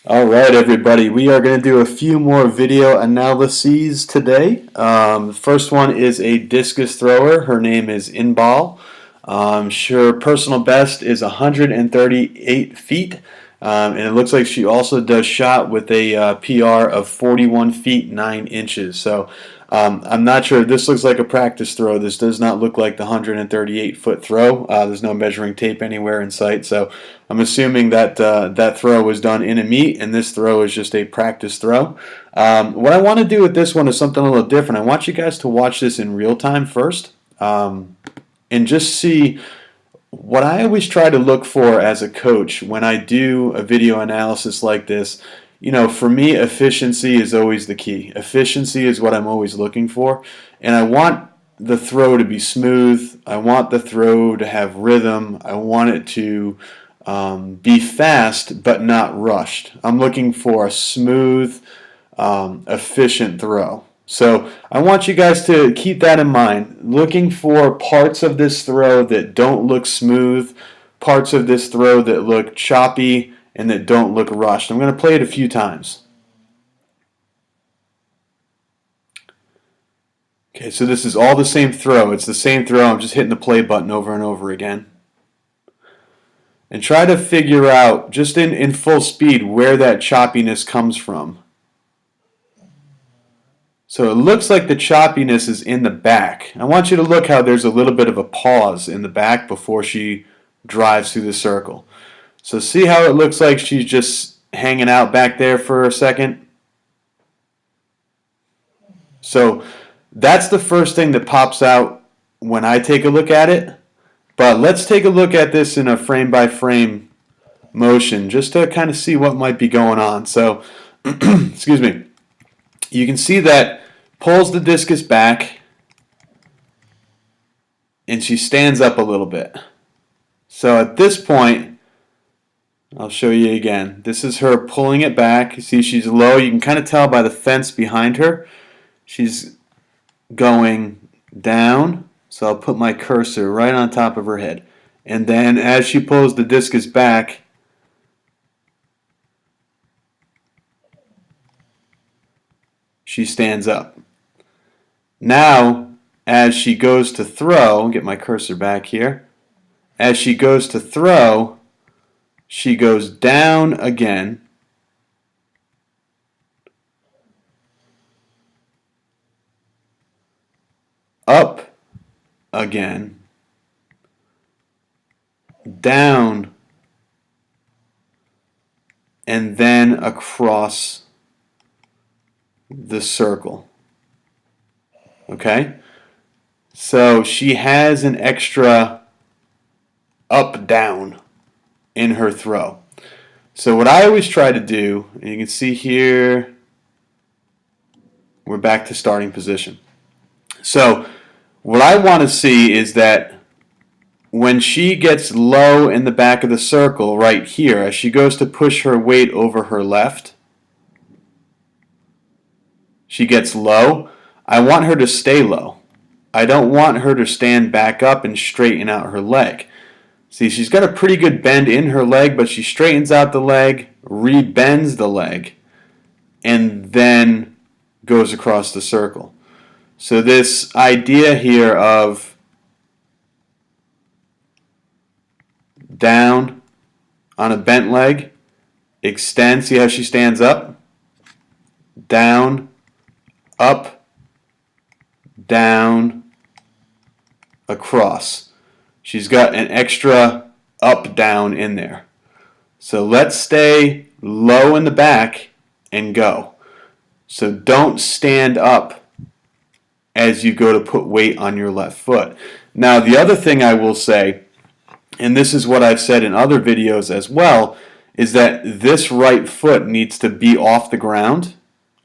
Alright everybody, we are going to do a few more video analyses today. The first one is a discus thrower. Her name is Inbal. Her personal best is 138 feet. And it looks like she also does shot with a PR of 41 feet 9 inches. So I'm not sure. This looks like a practice throw. This does not look like the 138-foot throw. There's no measuring tape anywhere in sight. So I'm assuming that that throw was done in a meet, and this throw is just a practice throw. What I want to do with this one is something a little different. I want you guys to watch this in real time first and just see what I always try to look for as a coach when I do a video analysis like this. You know, for me, efficiency is always the key. Efficiency is what I'm always looking for, and I want the throw to be smooth. I want the throw to have rhythm. I want it to be fast but not rushed. I'm looking for a smooth, efficient throw. So I want you guys to keep that in mind. Looking for parts of this throw that don't look smooth, parts of this throw that look choppy and that don't look rushed. I'm going to play it a few times. Okay, so this is all the same throw. It's the same throw. I'm just hitting the play button over and over again. And try to figure out, just in full speed, where that choppiness comes from. So it looks like the choppiness is in the back. I want you to look how there's a little bit of a pause in the back before she drives through the circle. So see how it looks like she's just hanging out back there for a second? So that's the first thing that pops out when I take a look at it. But let's take a look at this in a frame-by-frame motion just to kind of see what might be going on. So, excuse me. You can see that pulls the discus back and she stands up a little bit. So at this point, I'll show you again. This is her pulling it back. You see she's low. You can kind of tell by the fence behind her. She's going down. So I'll put my cursor right on top of her head. And then as she pulls the discus back, she stands up. Now, as she goes to throw, get my cursor back here. As she goes to throw, she goes down again. Up again. Down. And then across the circle. Okay? So she has an extra up down in her throw. So what I always try to do, and you can see here, we're back to starting position. So what I want to see is that when she gets low in the back of the circle right here, as she goes to push her weight over her left, she gets low. I want her to stay low. I don't want her to stand back up and straighten out her leg. See, she's got a pretty good bend in her leg, but she straightens out the leg, rebends the leg, and then goes across the circle. So this idea here of down on a bent leg, extend, see how she stands up? Down, up, down, across. She's got an extra up, down in there. So let's stay low in the back and go. So don't stand up as you go to put weight on your left foot. Now the other thing I will say, and this is what I've said in other videos as well, is that this right foot needs to be off the ground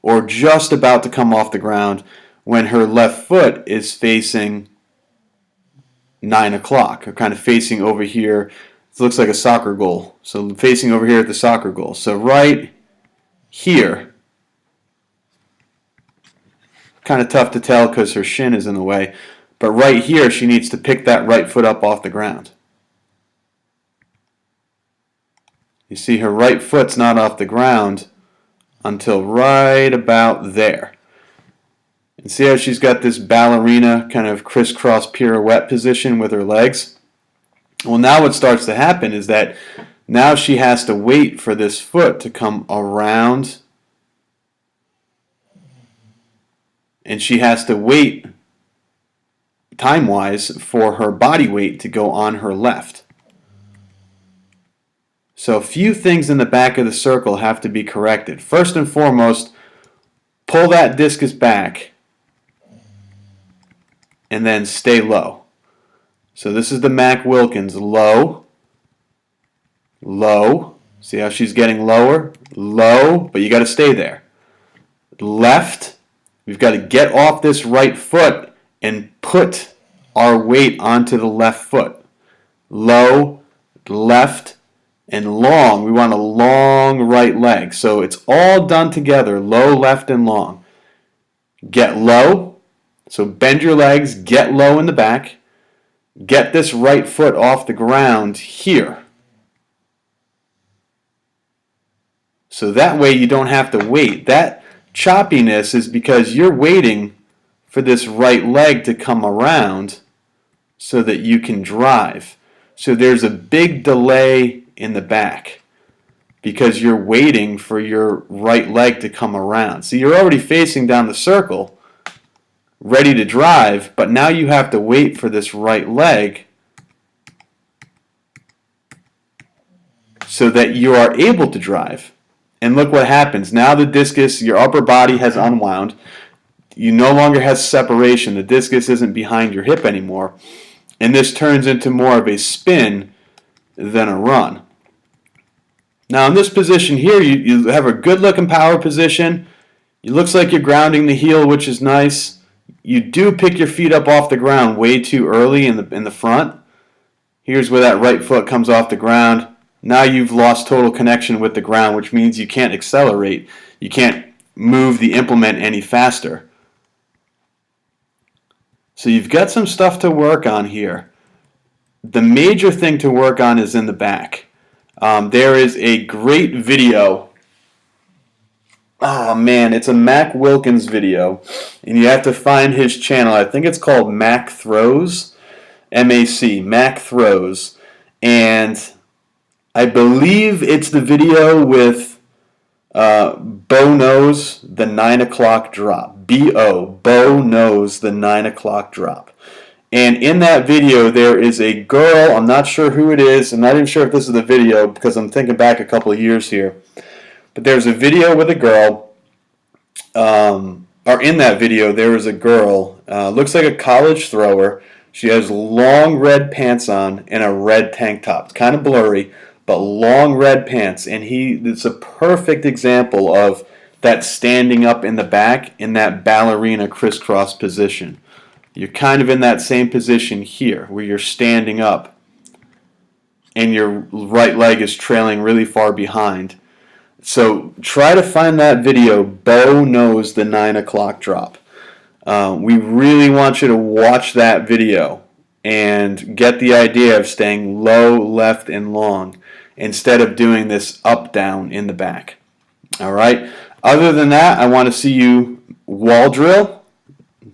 or just about to come off the ground when her left foot is facing 9 o'clock, or kind of facing over here. It looks like a soccer goal. So facing over here at the soccer goal. So right here, kind of tough to tell because her shin is in the way, but right here she needs to pick that right foot up off the ground. You see her right foot's not off the ground until right about there. And see how she's got this ballerina kind of crisscross pirouette position with her legs? Well, now what starts to happen is that now she has to wait for this foot to come around, and she has to wait time-wise for her body weight to go on her left. So a few things in the back of the circle have to be corrected. First and foremost, pull that discus back and then stay low. So this is the Mac Wilkins. Low, low. See how she's getting lower? Low, but you got to stay there. Left, we've got to get off this right foot and put our weight onto the left foot. Low, left, and long. We want a long right leg. So it's all done together, low, left, and long. Get low. So bend your legs, get low in the back. Get this right foot off the ground here. So that way you don't have to wait. That choppiness is because you're waiting for this right leg to come around so that you can drive. So there's a big delay in the back because you're waiting for your right leg to come around. So you're already facing down the circle, ready to drive, but now you have to wait for this right leg so that you are able to drive. And look what happens. Now the discus, your upper body has unwound. You no longer have separation. The discus isn't behind your hip anymore. And this turns into more of a spin than a run. Now in this position here, you have a good looking power position. It looks like you're grounding the heel, which is nice. You do pick your feet up off the ground way too early in the front. Here's where that right foot comes off the ground. Now you've lost total connection with the ground, which means you can't accelerate. You can't move the implement any faster. So you've got some stuff to work on here. The major thing to work on is in the back. There is a great video. Oh man, it's a Mac Wilkins video, and you have to find his channel. I think it's called Mac Throws, M-A-C, Mac Throws, and I believe it's the video with Bo Knows the 9 o'clock drop. B-O, Bo Knows the 9 o'clock drop. And in that video, there is a girl, I'm not sure who it is, I'm not even sure if this is the video because I'm thinking back a couple of years here. But there's a video with a girl, or in that video, there is a girl, looks like a college thrower. She has long red pants on and a red tank top. It's kind of blurry, but long red pants. And it's a perfect example of that standing up in the back in that ballerina crisscross position. You're kind of in that same position here where you're standing up and your right leg is trailing really far behind. So try to find that video, Bo Knows the 9 o'clock drop. We really want you to watch that video and get the idea of staying low, left, and long instead of doing this up-down in the back. All right. Other than that, I want to see you wall drill,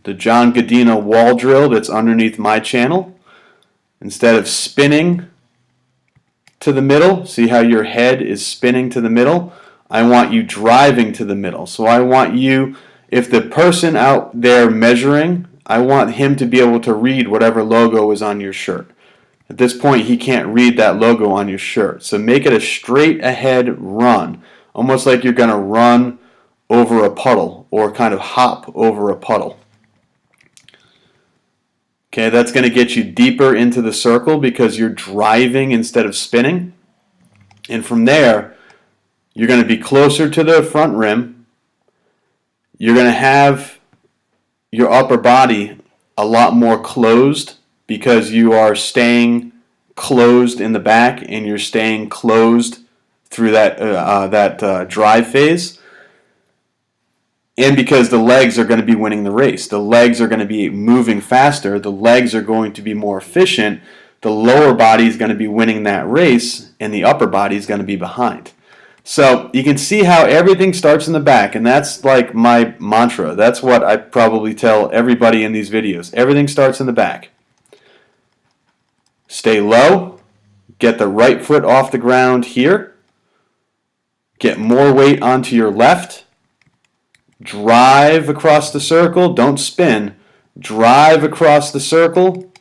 the John Godina wall drill that's underneath my channel. Instead of spinning to the middle, see how your head is spinning to the middle? I want you driving to the middle. So I want you, if the person out there measuring, I want him to be able to read whatever logo is on your shirt. At this point, he can't read that logo on your shirt. So make it a straight ahead run, almost like you're going to run over a puddle or kind of hop over a puddle. Okay, that's going to get you deeper into the circle because you're driving instead of spinning. And from there, you're going to be closer to the front rim. You're going to have your upper body a lot more closed because you are staying closed in the back and you're staying closed through that drive phase. And because the legs are going to be winning the race. The legs are going to be moving faster. The legs are going to be more efficient. The lower body is going to be winning that race. and the upper body is going to be behind. So you can see how everything starts in the back, and that's like my mantra. That's what I probably tell everybody in these videos. Everything starts in the back. Stay low. Get the right foot off the ground here. Get more weight onto your left. Drive across the circle. Don't spin. Drive across the circle.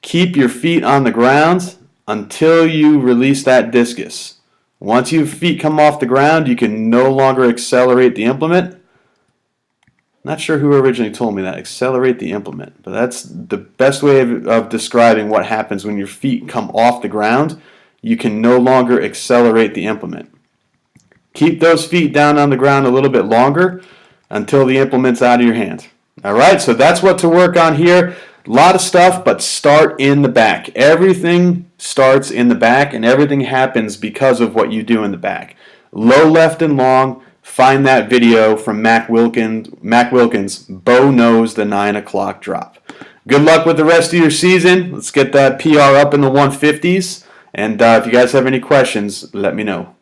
Keep your feet on the ground until you release that discus. Once your feet come off the ground, you can no longer accelerate the implement. Not sure who originally told me that, accelerate the implement. But that's the best way of describing what happens when your feet come off the ground. You can no longer accelerate the implement. Keep those feet down on the ground a little bit longer until the implement's out of your hand. All right, so that's what to work on here. A lot of stuff, but start in the back. Everything starts in the back, and everything happens because of what you do in the back. Low, left, and long. Find that video from Mac Wilkins, Bo Knows the 9 o'clock drop. Good luck with the rest of your season. Let's get that PR up in the 150s. And if you guys have any questions, let me know.